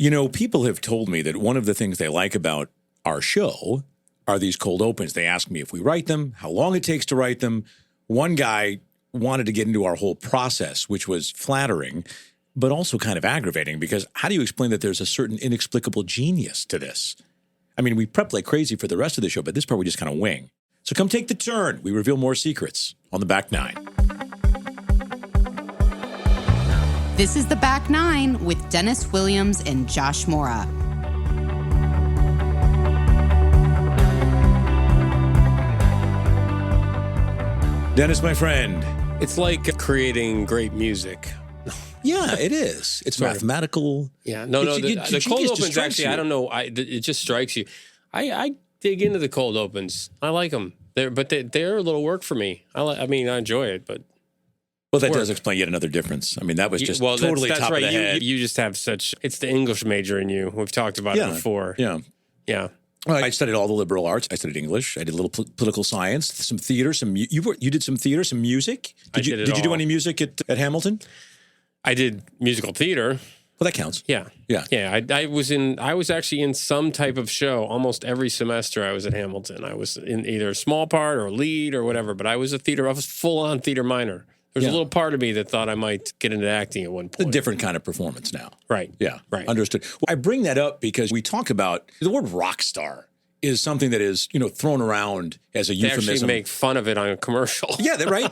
You know, people have told me that one of the things they like about our show are these cold opens. They ask me if we write them, how long it takes to write them. One guy wanted to get into our whole process, which was flattering, but also kind of aggravating, because how do you explain that there's a certain inexplicable genius to this? I mean, we prep like crazy for the rest of the show, but this part we just kind of wing. So come take the turn. We reveal more secrets on the Back Nine. This is the Back Nine with Dennis Williams and Josh Mora. Dennis, my friend. It's like creating great music. Yeah, it is. It's mathematical. Yeah, the cold opens actually, I don't know. It just strikes you. I dig into the cold opens. I like them. They're a little work for me. I enjoy it, but well, that does explain yet another difference. I mean, that was just totally that's top right. of the head. You just have it's the English major in you. We've talked about it before. Yeah. Well, I studied all the liberal arts. I studied English. I did a little political science, some theater, you did some theater, some music. Did you do any music at Hamilton? I did musical theater. Well, that counts. Yeah. I was actually in some type of show almost every semester. I was at Hamilton. I was in either a small part or lead or whatever. But I was full on theater minor. There's a little part of me that thought I might get into acting at one point. A different kind of performance now. Right. Yeah. Right. Understood. Well, I bring that up because we talk about the word rock star is something that is, thrown around as a euphemism. They actually make fun of it on a commercial. Yeah, right.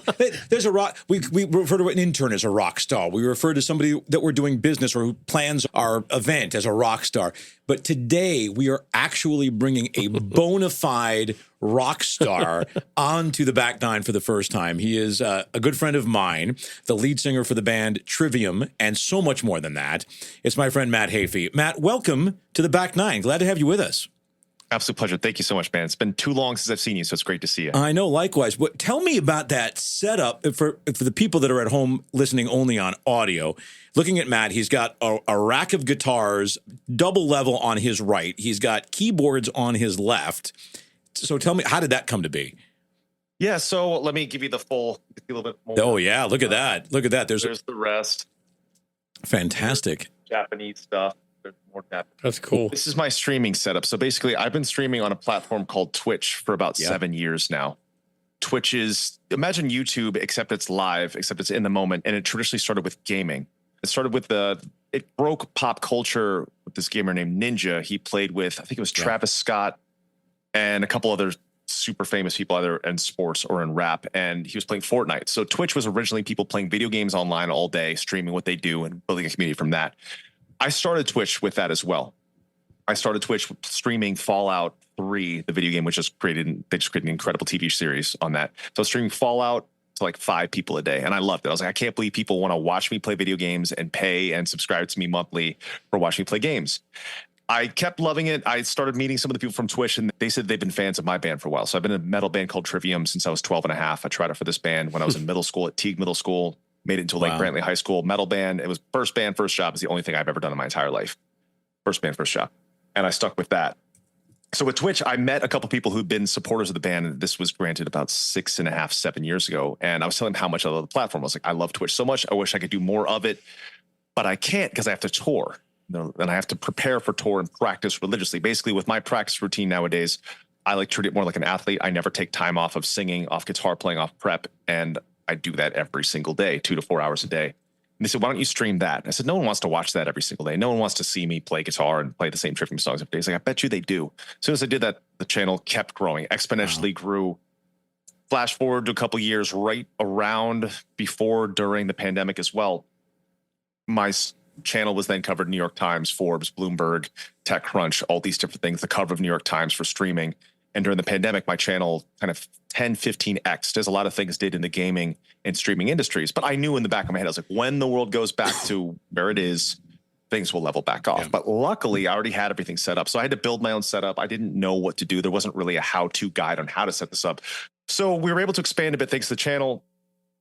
There's a rock. We refer to an intern as a rock star. We refer to somebody that we're doing business or who plans our event as a rock star. But today we are actually bringing a bona fide rock star onto the Back Nine for the first time. He is a good friend of mine, the lead singer for the band Trivium, and so much more than that. It's my friend Matt Heafy. Matt, welcome to the Back Nine. Glad to have you with us. Absolute pleasure. Thank you so much, man. It's been too long since I've seen you, so it's great to see you. I know, likewise. But tell me about that setup for the people that are at home listening only on audio. Looking at Matt, he's got a rack of guitars, double level on his right. He's got keyboards on his left. So tell me, how did that come to be? Yeah, so let me give you the full, a little bit more. Oh, yeah. Look at that. Look at that. There's the rest. Fantastic. Japanese stuff. More That's cool. This is my streaming setup. So basically, I've been streaming on a platform called Twitch for about 7 years now. Twitch is, imagine YouTube, except it's live, except it's in the moment. And it traditionally started with gaming. It started with it broke pop culture with this gamer named Ninja. He played with, I think it was Travis Scott and a couple other super famous people, either in sports or in rap. And he was playing Fortnite. So Twitch was originally people playing video games online all day, streaming what they do and building a community from that. I started Twitch with that as well. I started Twitch streaming Fallout 3, the video game, which just they just created an incredible TV series on that. So I was streaming Fallout to like 5 people a day. And I loved it. I was like, I can't believe people want to watch me play video games and pay and subscribe to me monthly for watching me play games. I kept loving it. I started meeting some of the people from Twitch, and they said they've been fans of my band for a while. So I've been in a metal band called Trivium since I was 12 and a half. I tried out for this band when I was in middle school at Teague Middle School. Made it into Lake Brantley High School metal band. It was first band, first job is the only thing I've ever done in my entire life. First band, first job. And I stuck with that. So with Twitch, I met a couple people who'd been supporters of the band. And this was granted about 6.5, 7 years ago. And I was telling them how much I love the platform. I was like, I love Twitch so much. I wish I could do more of it, but I can't because I have to tour. And I have to prepare for tour and practice religiously. Basically, with my practice routine nowadays, I like to treat it more like an athlete. I never take time off of singing, off guitar playing, off prep. And I do that every single day, 2 to 4 hours a day. And they said, why don't you stream that? I said, no one wants to watch that every single day. No one wants to see me play guitar and play the same Trivium songs every day. He's like, I bet you they do. As soon as I did that, the channel kept growing, exponentially grew. Flash forward to a couple of years, right around during the pandemic as well. My channel was then covered in New York Times, Forbes, Bloomberg, TechCrunch, all these different things, the cover of New York Times for streaming. And during the pandemic, my channel kind of 10, 15x, as a lot of things did in the gaming and streaming industries. But I knew in the back of my head, I was like, when the world goes back to where it is, things will level back off. Yeah. But luckily, I already had everything set up. So I had to build my own setup. I didn't know what to do. There wasn't really a how-to guide on how to set this up. So we were able to expand a bit thanks to the channel.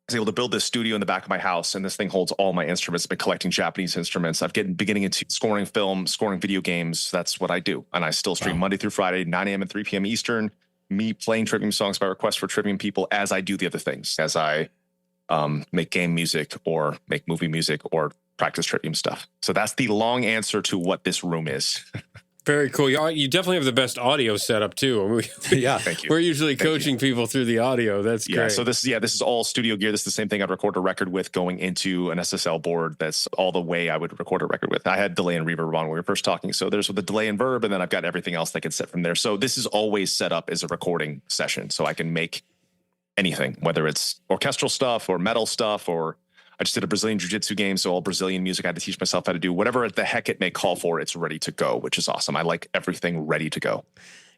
I was able to build this studio in the back of my house, and this thing holds all my instruments. I've been collecting Japanese instruments. I've been beginning into scoring film, scoring video games. That's what I do. And I still stream Monday through Friday, 9 a.m. and 3 p.m. Eastern, me playing Trivium songs by request for Trivium people as I do the other things, as I make game music or make movie music or practice Trivium stuff. So that's the long answer to what this room is. Very cool. You definitely have the best audio setup too. Yeah, thank you. We're usually coaching people through the audio. That's great. So this is all studio gear. This is the same thing I'd record a record with going into an SSL board. That's all the way I would record a record with. I had delay and reverb on when we were first talking. So there's the delay and verb, and then I've got everything else that can set from there. So this is always set up as a recording session. So I can make anything, whether it's orchestral stuff or metal stuff, or I just did a Brazilian jiu-jitsu game, so all Brazilian music I had to teach myself how to do. Whatever the heck it may call for, it's ready to go, which is awesome. I like everything ready to go.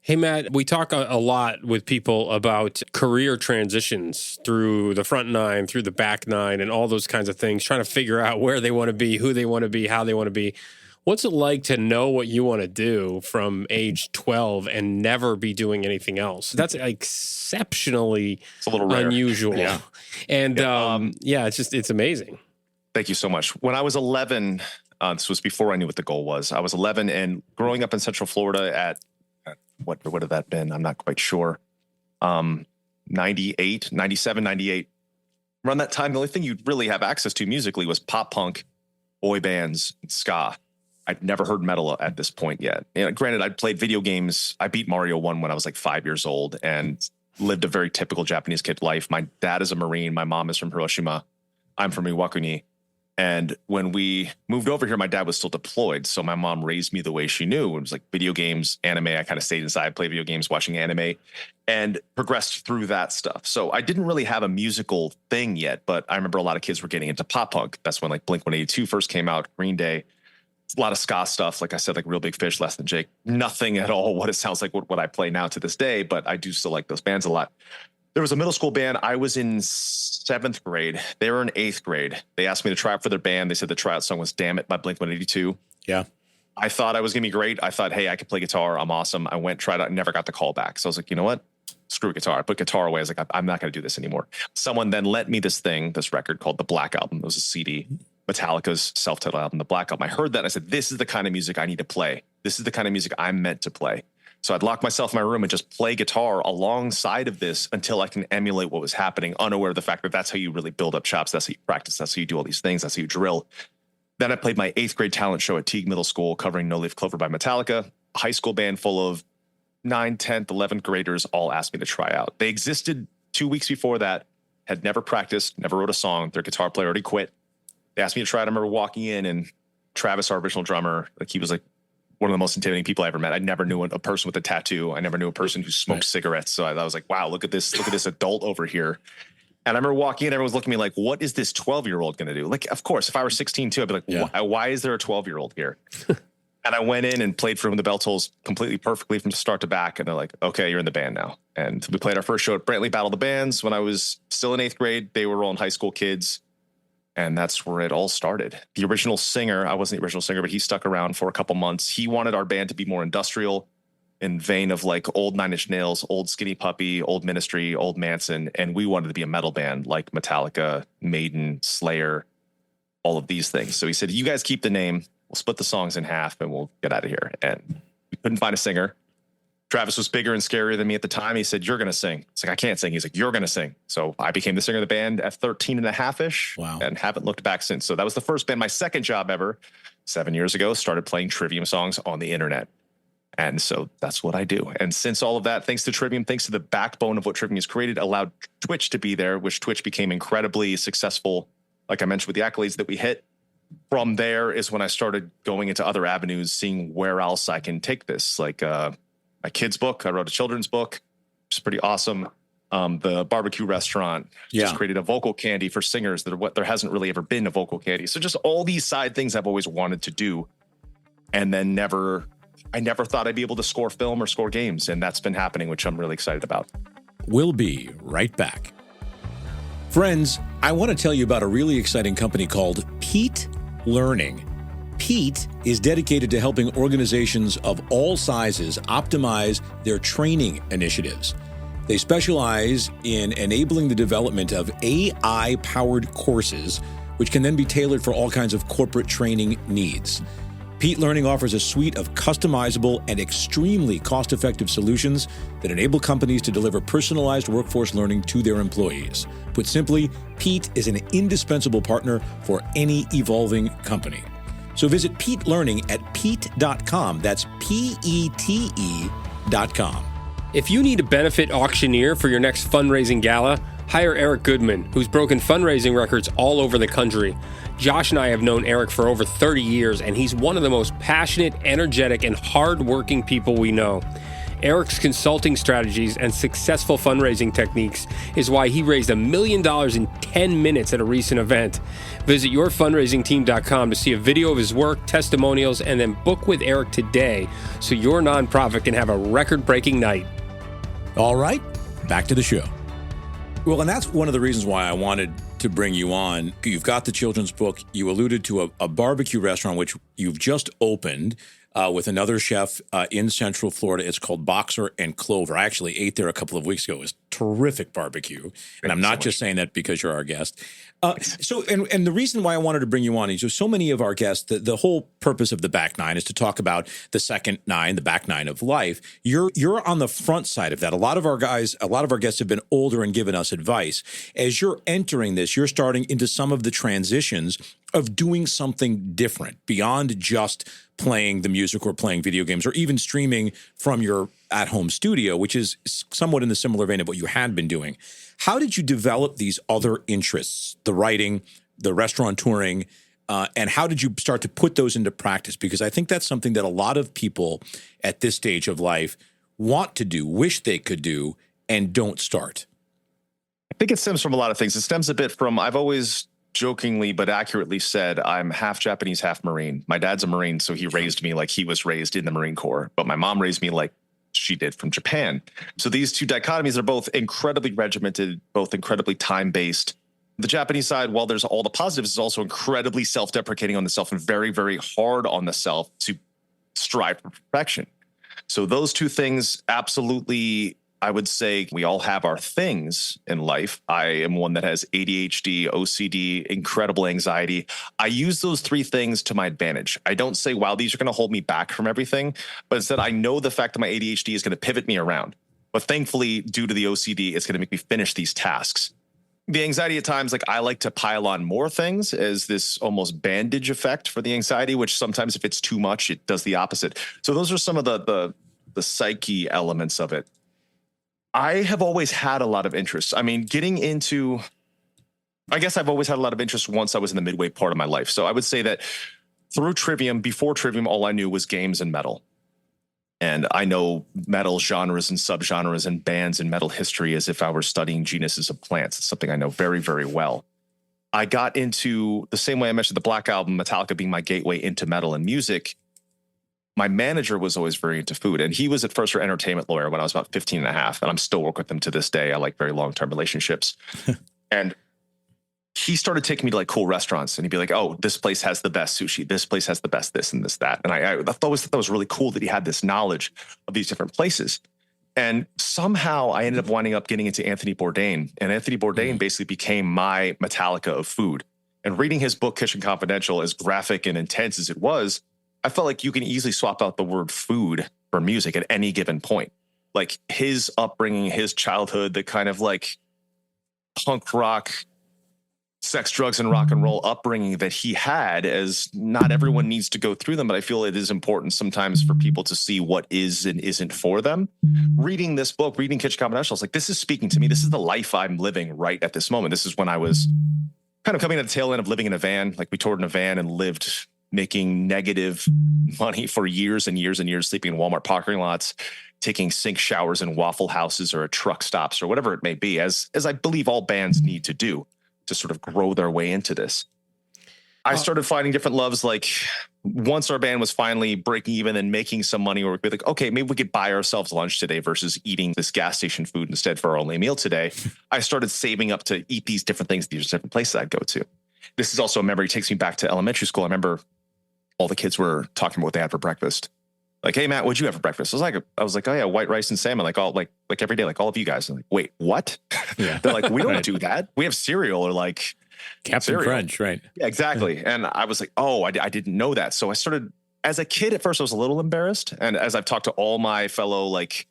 Hey, Matt, we talk a lot with people about career transitions through the front nine, through the back nine, and all those kinds of things, trying to figure out where they want to be, who they want to be, how they want to be. What's it like to know what you want to do from age 12 and never be doing anything else? That's exceptionally It's a little rare. unusual. Yeah. And it's amazing. Thank you so much. When I was 11, this was before I knew what the goal was. I was 11 and growing up in Central Florida at what would have that been? I'm not quite sure. 98, 97, 98. Around that time, the only thing you'd really have access to musically was pop punk, boy bands, and ska. I'd never heard metal at this point yet. And granted, I'd played video games. I beat Mario 1 when I was like 5 years old and lived a very typical Japanese kid life. My dad is a Marine. My mom is from Hiroshima. I'm from Iwakuni. And when we moved over here, my dad was still deployed. So my mom raised me the way she knew. It was like video games, anime. I kind of stayed inside, played video games, watching anime, and progressed through that stuff. So I didn't really have a musical thing yet, but I remember a lot of kids were getting into pop punk. That's when like Blink-182 first came out, Green Day. A lot of ska stuff, like I said, like Real Big Fish, Less Than Jake. Nothing at all what it sounds like what I play now to this day, but I do still like those bands a lot. There was a middle school band. I was in 7th grade. They were in 8th grade. They asked me to try out for their band. They said the tryout song was Damn It by Blink-182. Yeah. I thought I was going to be great. I thought, hey, I could play guitar. I'm awesome. I went, tried out, never got the call back. So I was like, you know what? Screw guitar. I put guitar away. I was like, I'm not going to do this anymore. Someone then lent me this record called The Black Album. It was a CD. Metallica's self-titled album, The Black Album. I heard that and I said, this is the kind of music I need to play. This is the kind of music I'm meant to play. So I'd lock myself in my room and just play guitar alongside of this until I can emulate what was happening, unaware of the fact that that's how you really build up chops. That's how you practice. That's how you do all these things. That's how you drill. Then I played my 8th grade talent show at Teague Middle School covering No Leaf Clover by Metallica. A high school band full of 9th, 10th, 11th graders all asked me to try out. They existed 2 weeks before that, had never practiced, never wrote a song. Their guitar player already quit. They asked me to try it. I remember walking in and Travis, our original drummer, like he was like one of the most intimidating people I ever met. I never knew a person with a tattoo. I never knew a person who smoked cigarettes. So I was like, wow, look at this adult over here. And I remember walking in, everyone was looking at me like, what is this 12-year-old going to do? Like, of course, if I were 16 too, I'd be like, why is there a 12-year-old here? And I went in and played for them the Bell Tolls completely perfectly from start to back. And they're like, okay, you're in the band now. And we played our first show at Brantley Battle of the Bands when I was still in 8th grade. They were all high school kids. And that's where it all started. The original singer, I wasn't the original singer, but he stuck around for a couple months. He wanted our band to be more industrial in vein of like old Nine Inch Nails, old Skinny Puppy, old Ministry, old Manson. And we wanted to be a metal band like Metallica, Maiden, Slayer, all of these things. So he said, you guys keep the name. We'll split the songs in half and we'll get out of here. And we couldn't find a singer. Travis was bigger and scarier than me at the time. He said, you're going to sing. It's like, I can't sing. He's like, you're going to sing. So I became the singer of the band at 13 and a half-ish. Wow. And haven't looked back since. So that was the first band. My second job ever, 7 years ago, started playing Trivium songs on the internet. And so that's what I do. And since all of that, thanks to Trivium, thanks to the backbone of what Trivium has created, allowed Twitch to be there, which Twitch became incredibly successful. Like I mentioned with the accolades that we hit. From there is when I started going into other avenues, seeing where else I can take this. Like, my kid's book. I wrote a children's book, which is pretty awesome. The barbecue restaurant just created a vocal candy for singers there hasn't really ever been a vocal candy. So just all these side things I've always wanted to do. And then I never thought I'd be able to score film or score games. And that's been happening, which I'm really excited about. We'll be right back. Friends, I want to tell you about a really exciting company called Pete Learning. Pete is dedicated to helping organizations of all sizes optimize their training initiatives. They specialize in enabling the development of AI-powered courses, which can then be tailored for all kinds of corporate training needs. Pete Learning offers a suite of customizable and extremely cost-effective solutions that enable companies to deliver personalized workforce learning to their employees. Put simply, Pete is an indispensable partner for any evolving company. So visit Pete Learning at pete.com. That's PETE.com. If you need a benefit auctioneer for your next fundraising gala, hire Eric Goodman, who's broken fundraising records all over the country. Josh and I have known Eric for over 30 years, and he's one of the most passionate, energetic, and hardworking people we know. Eric's consulting strategies and successful fundraising techniques is why he raised $1 million in 10 minutes at a recent event. Visit yourfundraisingteam.com to see a video of his work, testimonials, and then book with Eric today so your nonprofit can have a record-breaking night. All right, back to the show. Well, and that's one of the reasons why I wanted to bring you on. You've got the children's book. You alluded to a barbecue restaurant, which you've just opened with another chef in Central Florida. It's called Boxer and Clover. I actually ate there a couple of weeks ago. It was terrific barbecue. And I'm not just saying that because you're our guest. And the reason why I wanted to bring you on is so many of our guests, the whole purpose of the back nine is to talk about the second nine, the back nine of life. You're on the front side of that. A lot of our guests have been older and given us advice. As you're entering this, you're starting into some of the transitions of doing something different beyond just playing the music or playing video games or even streaming from your at-home studio, which is somewhat in the similar vein of what you had been doing. How did you develop these other interests, the writing, the restaurateuring, and how did you start to put those into practice? Because I think that's something that a lot of people at this stage of life want to do, wish they could do, and don't start. I think it stems from a lot of things. It stems a bit from, I've always jokingly but accurately said, I'm half Japanese, half Marine. My dad's a Marine, so he raised me like he was raised in the Marine Corps, but my mom raised me like she did from Japan. So these two dichotomies are both incredibly regimented, both incredibly time-based. The Japanese side, while there's all the positives, is also incredibly self-deprecating on the self and very, very hard on the self to strive for perfection. So those two things absolutely, I would say we all have our things in life. I am one that has ADHD, OCD, incredible anxiety. I use those three things to my advantage. I don't say, wow, these are going to hold me back from everything, but instead I know the fact that my ADHD is going to pivot me around. But thankfully, due to the OCD, it's going to make me finish these tasks. The anxiety at times, like I like to pile on more things as this almost bandage effect for the anxiety, which sometimes if it's too much, it does the opposite. So those are some of the psyche elements of it. I have always had a lot of interest. I mean, I guess I've always had a lot of interest once I was in the midway part of my life. So I would say that through Trivium, before Trivium, all I knew was games and metal. And I know metal genres and subgenres and bands in metal history as if I were studying genuses of plants. It's something I know very, very well. I got into the same way I mentioned the Black Album, Metallica being my gateway into metal and music. My manager was always very into food, and he was at first our entertainment lawyer when I was about 15 and a half, and I'm still working with him to this day. I like very long-term relationships. And he started taking me to like cool restaurants, and he'd be like, oh, this place has the best sushi. This place has the best this and this, that. And I always thought that was really cool that he had this knowledge of these different places. And somehow I ended up winding up getting into Anthony Bourdain, and Anthony Bourdain basically became my Metallica of food. And reading his book, Kitchen Confidential, as graphic and intense as it was, I felt like you can easily swap out the word food for music at any given point. Like his upbringing, his childhood, the kind of like punk rock, sex, drugs, and rock and roll upbringing that he had, as not everyone needs to go through them, but I feel it is important sometimes for people to see what is and isn't for them. Reading this book, reading Kitchen Confidential, I was like, this is speaking to me. This is the life I'm living right at this moment. This is when I was kind of coming at the tail end of living in a van. Like we toured in a van and lived making negative money for years and years and years, sleeping in Walmart parking lots, taking sink showers in Waffle Houses or at truck stops or whatever it may be, as I believe all bands need to do to sort of grow their way into this. I started finding different loves. Like once our band was finally breaking even and making some money, we'd be like, okay, maybe we could buy ourselves lunch today versus eating this gas station food instead for our only meal today. I started saving up to eat these different things, these different places I'd go to. This is also a memory, takes me back to elementary school. I remember all the kids were talking about what they had for breakfast. Like, hey, Matt, what'd you have for breakfast? I was like, oh yeah, white rice and salmon, like every day, like all of you guys. I'm like, wait, what? Yeah. They're like, we don't do that. We have cereal or like Captain cereal. Crunch, right? Yeah, exactly. And I was like, oh, I didn't know that. So I started as a kid, at first I was a little embarrassed. And as I've talked to all my fellow like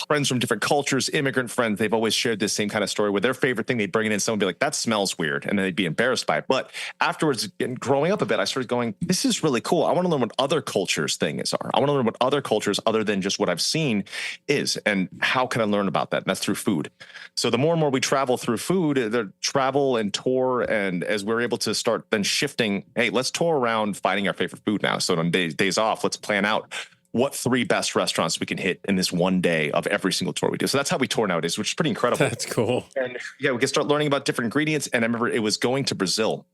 friends from different cultures, immigrant friends, they've always shared this same kind of story where their favorite thing, they'd bring it in, someone would be like, that smells weird. And then they'd be embarrassed by it. But afterwards, growing up a bit, I started going, this is really cool. I want to learn what other cultures' things are. I want to learn what other cultures, other than just what I've seen, is. And how can I learn about that? And that's through food. So the more and more we travel through food, the travel and tour, and as we're able to start then shifting, hey, let's tour around finding our favorite food now. So on days off, let's plan out what 3 best restaurants we can hit in this one day of every single tour we do. So that's how we tour nowadays, which is pretty incredible. That's cool. And yeah, we can start learning about different ingredients. And I remember it was going to Brazil.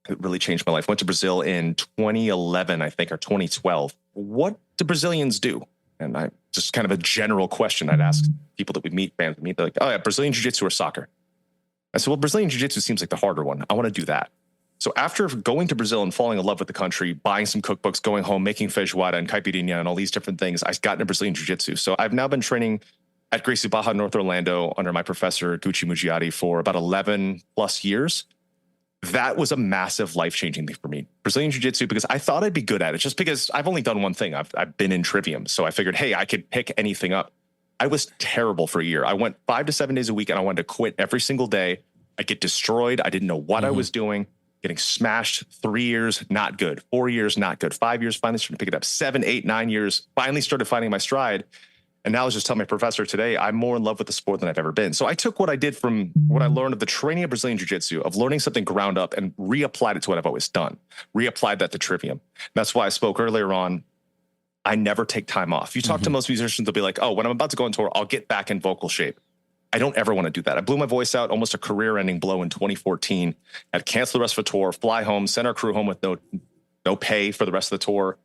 It really changed my life. Went to Brazil in 2011, I think, or 2012. What do Brazilians do? And I just kind of a general question I'd ask people that we meet, fans we meet. They're like, oh yeah, Brazilian Jiu-Jitsu or soccer? I said, well, Brazilian Jiu-Jitsu seems like the harder one. I want to do that. So after going to Brazil and falling in love with the country, buying some cookbooks, going home, making feijoada and caipirinha and all these different things, I got into Brazilian Jiu-Jitsu. So I've now been training at Gracie Barra, North Orlando, under my professor, Gucci Mugiati, for about 11 plus years. That was a massive life-changing thing for me. Brazilian Jiu-Jitsu, because I thought I'd be good at it, just because I've only done one thing. I've been in Trivium. So I figured, hey, I could pick anything up. I was terrible for a year. I went 5 to 7 days a week, and I wanted to quit every single day. I get destroyed. I didn't know what I was doing. Getting smashed. 3 years, not good. 4 years, not good. 5 years, finally started to pick it up. 7, 8, 9 years, finally started finding my stride. And now I was just telling my professor today, I'm more in love with the sport than I've ever been. So I took what I did from what I learned of the training of Brazilian Jiu-Jitsu, of learning something ground up, and reapplied it to what I've always done. Reapplied that to Trivium. That's why I spoke earlier on, I never take time off. You talk to most musicians, they'll be like, oh, when I'm about to go on tour, I'll get back in vocal shape. I don't ever want to do that. I blew my voice out, almost a career-ending blow in 2014. I had to cancel the rest of the tour, fly home, send our crew home with no pay for the rest of the tour.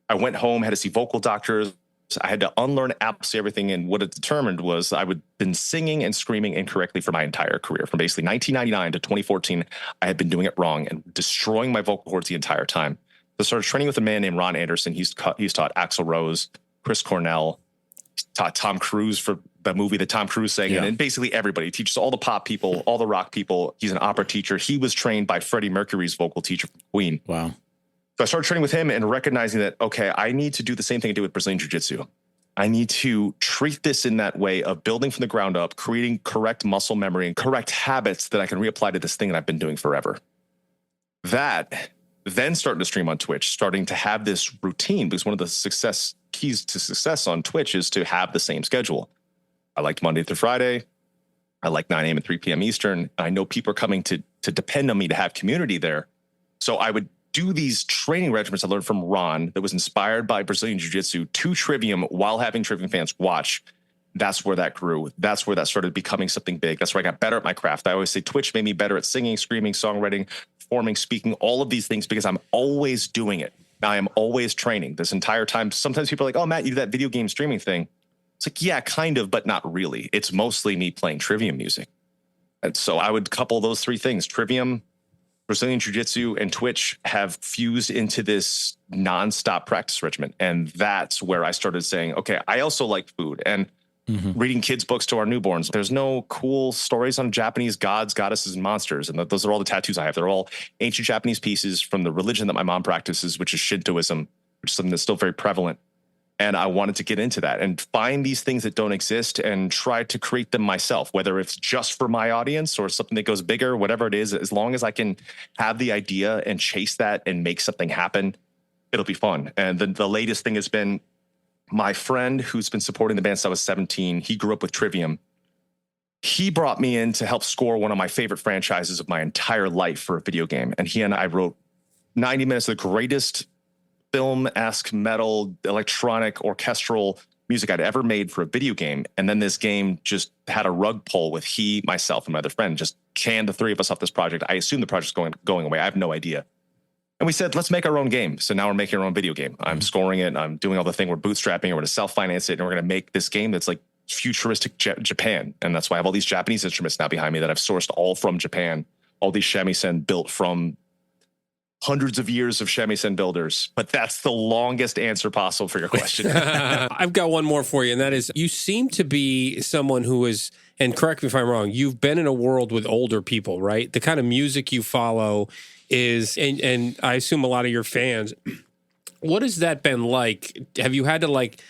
I went home, had to see vocal doctors. I had to unlearn absolutely everything. And what it determined was I had been singing and screaming incorrectly for my entire career. From basically 1999 to 2014, I had been doing it wrong and destroying my vocal cords the entire time. So I started training with a man named Ron Anderson. He's taught Axl Rose, Chris Cornell, taught Tom Cruise for the movie that Tom Cruise sang in, and basically everybody. He teaches all the pop people, all the rock people. He's an opera teacher. He was trained by Freddie Mercury's vocal teacher from Queen. Wow. So I started training with him and recognizing that, okay, I need to do the same thing I do with Brazilian Jiu-Jitsu. I need to treat this in that way of building from the ground up, creating correct muscle memory and correct habits that I can reapply to this thing that I've been doing forever. That then starting to stream on Twitch, starting to have this routine, because one of the keys to success on Twitch is to have the same schedule. I liked Monday through Friday. I like 9 a.m. and 3 p.m. Eastern. I know people are coming to depend on me to have community there. So I would do these training regimens I learned from Ron that was inspired by Brazilian Jiu-Jitsu to Trivium while having Trivium fans watch. That's where that grew. That's where that started becoming something big. That's where I got better at my craft. I always say Twitch made me better at singing, screaming, songwriting, performing, speaking, all of these things, because I'm always doing it. Now I am always training this entire time. Sometimes people are like, oh, Matt, you do that video game streaming thing. It's like, yeah, kind of, but not really. It's mostly me playing Trivium music. And so I would couple those 3 things. Trivium, Brazilian Jiu-Jitsu, and Twitch have fused into this nonstop practice regimen. And that's where I started saying, okay, I also like food and reading kids' books to our newborns. There's no cool stories on Japanese gods, goddesses, and monsters. And those are all the tattoos I have. They're all ancient Japanese pieces from the religion that my mom practices, which is Shintoism, which is something that's still very prevalent. And I wanted to get into that and find these things that don't exist and try to create them myself, whether it's just for my audience or something that goes bigger, whatever it is. As long as I can have the idea and chase that and make something happen, it'll be fun. And then the latest thing has been my friend who's been supporting the band since I was 17. He grew up with Trivium. He brought me in to help score one of my favorite franchises of my entire life for a video game. And he and I wrote 90 minutes of the greatest film-esque metal, electronic, orchestral music I'd ever made for a video game. And then this game just had a rug pull with he, myself, and my other friend just canned the 3 of us off this project. I assume the project's going away. I have no idea. And we said, let's make our own game. So now we're making our own video game. I'm scoring it. I'm doing all the thing. We're bootstrapping. We're going to self-finance it. And we're going to make this game that's like futuristic Japan. And that's why I have all these Japanese instruments now behind me that I've sourced all from Japan. All these shamisen built from hundreds of years of shamisen builders. But that's the longest answer possible for your question. I've got one more for you, and that is, you seem to be someone who is, and correct me if I'm wrong, you've been in a world with older people, right? The kind of music you follow is, and I assume a lot of your fans What has that been like? Have you had to like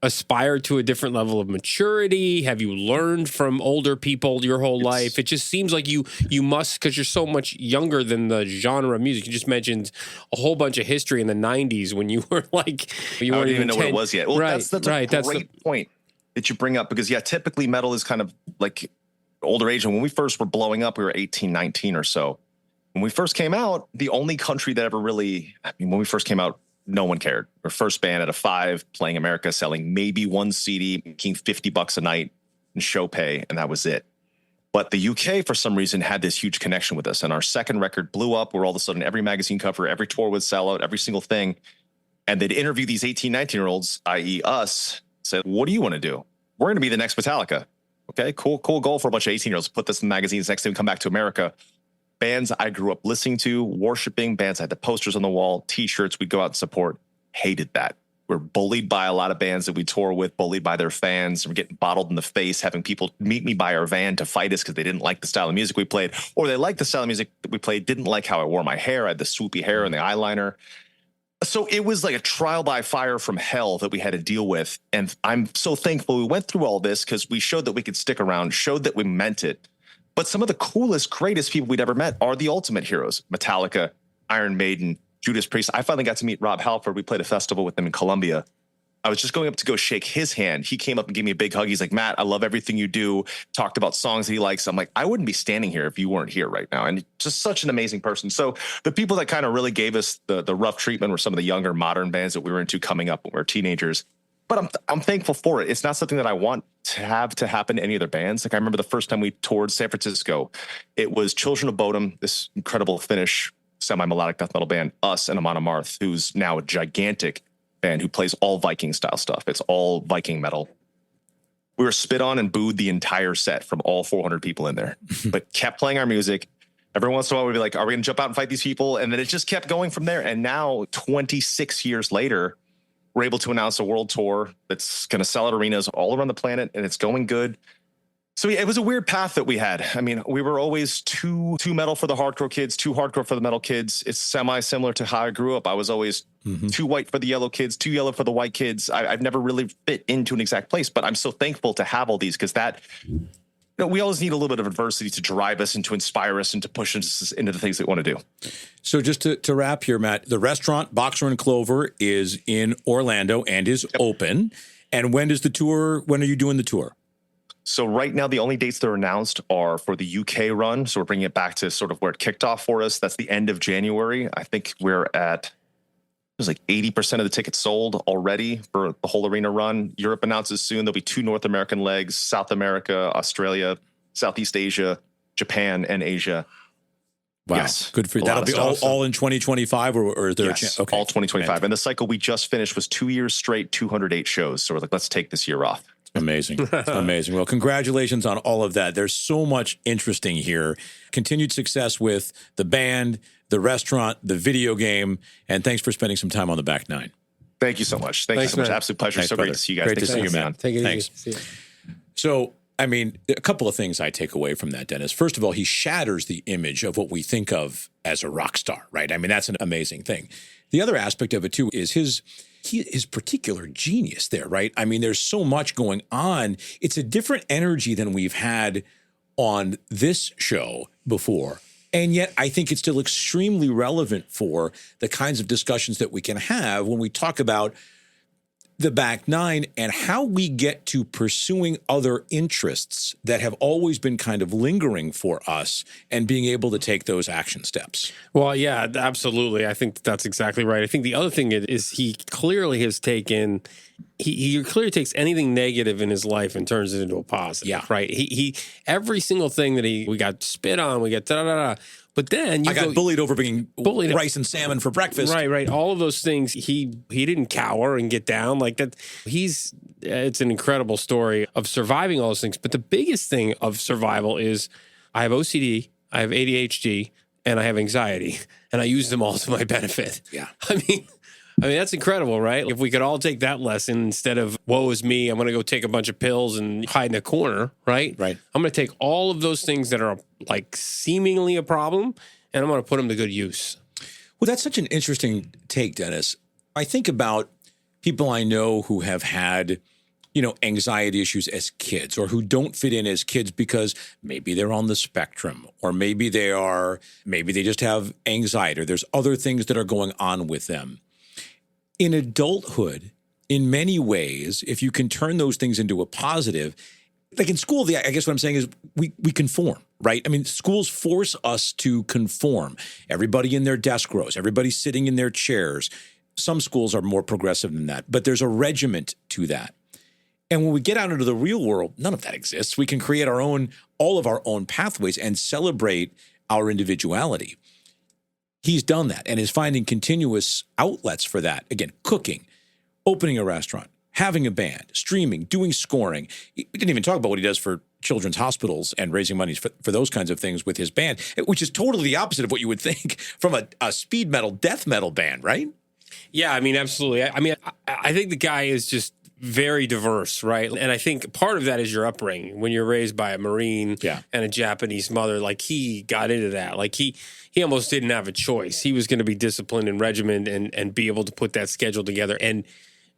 aspire to a different level of maturity? Have you learned from older people your whole life? It just seems like you must, because you're so much younger than the genre of music. You just mentioned a whole bunch of history in the 90s when you were like, you I weren't don't even know what 10. it was yet. Well, Right, that's a great point that you bring up, because typically metal is kind of like older age. And when we first were blowing up, we were 18, 19 or so. When we first came out, the only country that ever really, when we first came out, no one cared. Our first band out of 5 playing America, selling maybe 1 CD, making $50 a night in show pay, and that was it. But the UK, for some reason, had this huge connection with us. And our second record blew up, where all of a sudden every magazine cover, every tour would sell out, every single thing. And they'd interview these 18, 19-year-olds, i.e. us, said, what do you want to do? We're going to be the next Metallica. Okay, cool goal for a bunch of 18-year-olds. Put this in magazines. Next time we come back to America. Bands I grew up listening to, worshiping, bands I had the posters on the wall, T-shirts we'd go out and support. Hated that. We're bullied by a lot of bands that we tour with, bullied by their fans. We're getting bottled in the face, having people meet me by our van to fight us because they didn't like the style of music we played, or they liked the style of music that we played, didn't like how I wore my hair. I had the swoopy hair and the eyeliner. So it was like a trial by fire from hell that we had to deal with. And I'm so thankful we went through all this, because we showed that we could stick around, showed that we meant it. But some of the coolest, greatest people we'd ever met are the ultimate heroes. Metallica, Iron Maiden, Judas Priest. I finally got to meet Rob Halford. We played a festival with him in Colombia. I was just going up to go shake his hand. He came up and gave me a big hug. He's like, Matt, I love everything you do. Talked about songs that he likes. I'm like, I wouldn't be standing here if you weren't here right now. And just such an amazing person. So the people that kind of really gave us the rough treatment were some of the younger modern bands that we were into coming up when we were teenagers. But I'm thankful for it. It's not something that I want to have to happen to any other bands. Like, I remember the first time we toured San Francisco, it was Children of Bodom, this incredible Finnish semi-melodic death metal band, us and Amon Amarth, who's now a gigantic band who plays all Viking style stuff. It's all Viking metal. We were spit on and booed the entire set from all 400 people in there, but kept playing our music. Every once in a while, we'd be like, are we going to jump out and fight these people? And then it just kept going from there. And now, 26 years later, we're able to announce a world tour that's going to sell at arenas all around the planet, and it's going good. So it was a weird path that we had. I mean, we were always too metal for the hardcore kids, too hardcore for the metal kids. It's semi-similar to how I grew up. I was always too white for the yellow kids, too yellow for the white kids. I've never really fit into an exact place, but I'm so thankful to have all these, because that, we always need a little bit of adversity to drive us and to inspire us and to push us into the things that we want to do. So just to wrap here, Matt, the restaurant Boxer and Clover is in Orlando and is open. And when are you doing the tour? So right now, the only dates that are announced are for the UK run. So we're bringing it back to sort of where it kicked off for us. That's the end of January. I think we're at, there's like 80% of the tickets sold already for the whole arena run. Europe announces soon there'll be 2 North American legs, South America, Australia, Southeast Asia, Japan, and Asia. Wow. Yes. Good for you. That'll be all in 2025 or is there a chance? Okay. All 2025. And the cycle we just finished was 2 years straight, 208 shows. So we're like, let's take this year off. Amazing. Amazing. Well, congratulations on all of that. There's so much interesting here. Continued success with the band, the restaurant, the video game, and thanks for spending some time on the Back Nine. Thank you so much. Thank you so much. Absolute pleasure. Thanks, so brother. great to see you guys. Great to see you, man. Take it Thanks. easy. See you. So, I mean, a couple of things I take away from that, Dennis. First of all, he shatters the image of what we think of as a rock star, right? I mean, that's an amazing thing. The other aspect of it, too, is his particular genius there, right? I mean, there's so much going on. It's a different energy than we've had on this show before. And yet I think it's still extremely relevant for the kinds of discussions that we can have when we talk about the Back Nine and how we get to pursuing other interests that have always been kind of lingering for us and being able to take those action steps. Well, yeah, absolutely. I think that's exactly right. I think the other thing is he clearly has taken, he clearly takes anything negative in his life and turns it into a positive. Yeah. Right. He every single thing that we got spit on, we got da-da-da-da. But then I got bullied over being rice and salmon for breakfast. Right. All of those things, he didn't cower and get down like that. It's an incredible story of surviving all those things. But the biggest thing of survival is I have OCD, I have ADHD, and I have anxiety, and I use them all to my benefit. Yeah. I mean, that's incredible, right? If we could all take that lesson instead of, woe is me, I'm going to go take a bunch of pills and hide in a corner, right? Right. I'm going to take all of those things that are like seemingly a problem, and I'm going to put them to good use. Well, that's such an interesting take, Dennis. I think about people I know who have had, anxiety issues as kids, or who don't fit in as kids because maybe they're on the spectrum, or maybe they just have anxiety, or there's other things that are going on with them. In adulthood, in many ways, if you can turn those things into a positive, like in school, I guess what I'm saying is we conform, right? I mean, schools force us to conform. Everybody in their desk rows, everybody sitting in their chairs. Some schools are more progressive than that, but there's a regiment to that. And when we get out into the real world, none of that exists. We can create all of our own pathways and celebrate our individuality. He's done that and is finding continuous outlets for that. Again, cooking, opening a restaurant, having a band, streaming, doing scoring. We didn't even talk about what he does for children's hospitals and raising money for those kinds of things with his band, which is totally the opposite of what you would think from a speed metal, death metal band, right? Yeah, I mean, absolutely. I think the guy is just very diverse, right? And I think part of that is your upbringing. When you're raised by a Marine and a Japanese mother, like he got into that. Like he almost didn't have a choice. He was going to be disciplined and regimented and be able to put that schedule together. And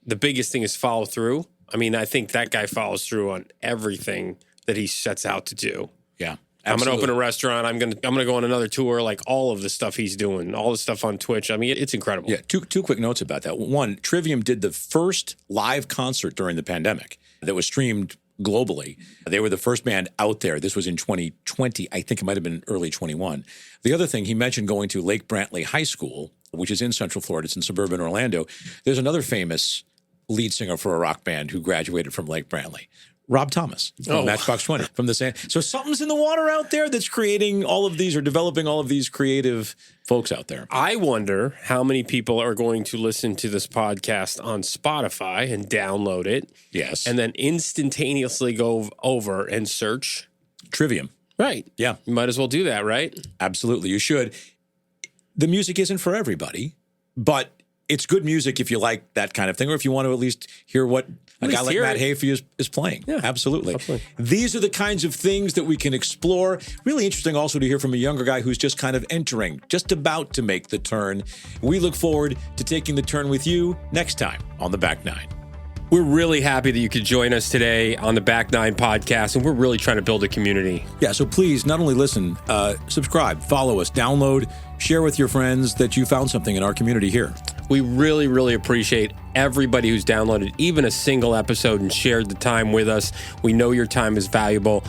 the biggest thing is follow through. I mean, I think that guy follows through on everything that he sets out to do. Yeah. Absolutely. I'm going to open a restaurant. I'm going to go on another tour. Like all of the stuff he's doing, all the stuff on Twitch. I mean, it's incredible. Yeah. Two quick notes about that. One, Trivium did the first live concert during the pandemic that was streamed globally. They were the first band out there. This was in 2020. I think it might have been early 21. The other thing, he mentioned going to Lake Brantley High School, which is in Central Florida. It's in suburban Orlando. There's another famous lead singer for a rock band who graduated from Lake Brantley. Rob Thomas from Matchbox 20 from the same. So something's in the water out there that's creating all of these or developing all of these creative folks out there. I wonder how many people are going to listen to this podcast on Spotify and download it. Yes. And then instantaneously go over and search Trivium. Right. Yeah. You might as well do that, right? Absolutely. You should. The music isn't for everybody, but it's good music if you like that kind of thing, or if you want to at least hear what a guy like Matt Heafy is playing. Yeah, absolutely. These are the kinds of things that we can explore. Really interesting also to hear from a younger guy who's just kind of entering, just about to make the turn. We look forward to taking the turn with you next time on The Back Nine. We're really happy that you could join us today on the Back Nine podcast, and we're really trying to build a community. Yeah, so please not only listen, subscribe, follow us, download, share with your friends that you found something in our community here. We really, really appreciate everybody who's downloaded even a single episode and shared the time with us. We know your time is valuable.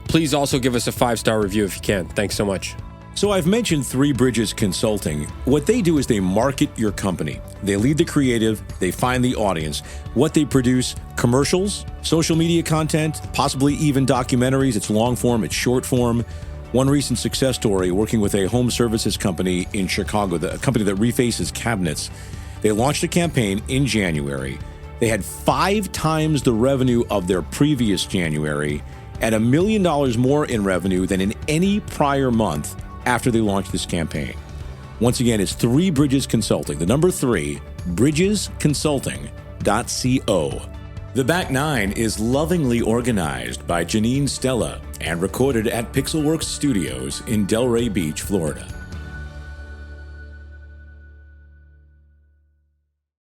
Please also give us a 5-star review if you can. Thanks so much. So I've mentioned Three Bridges Consulting. What they do is they market your company. They lead the creative, they find the audience. What they produce, commercials, social media content, possibly even documentaries. It's long form, it's short form. One recent success story, working with a home services company in Chicago, a company that refaces cabinets. They launched a campaign in January. They had 5 times the revenue of their previous January and $1 million more in revenue than in any prior month after they launched this campaign. Once again, it's Three Bridges Consulting. The number 3, bridgesconsulting.co. The Back Nine is lovingly organized by Janine Stella and recorded at Pixelworks Studios in Delray Beach, Florida.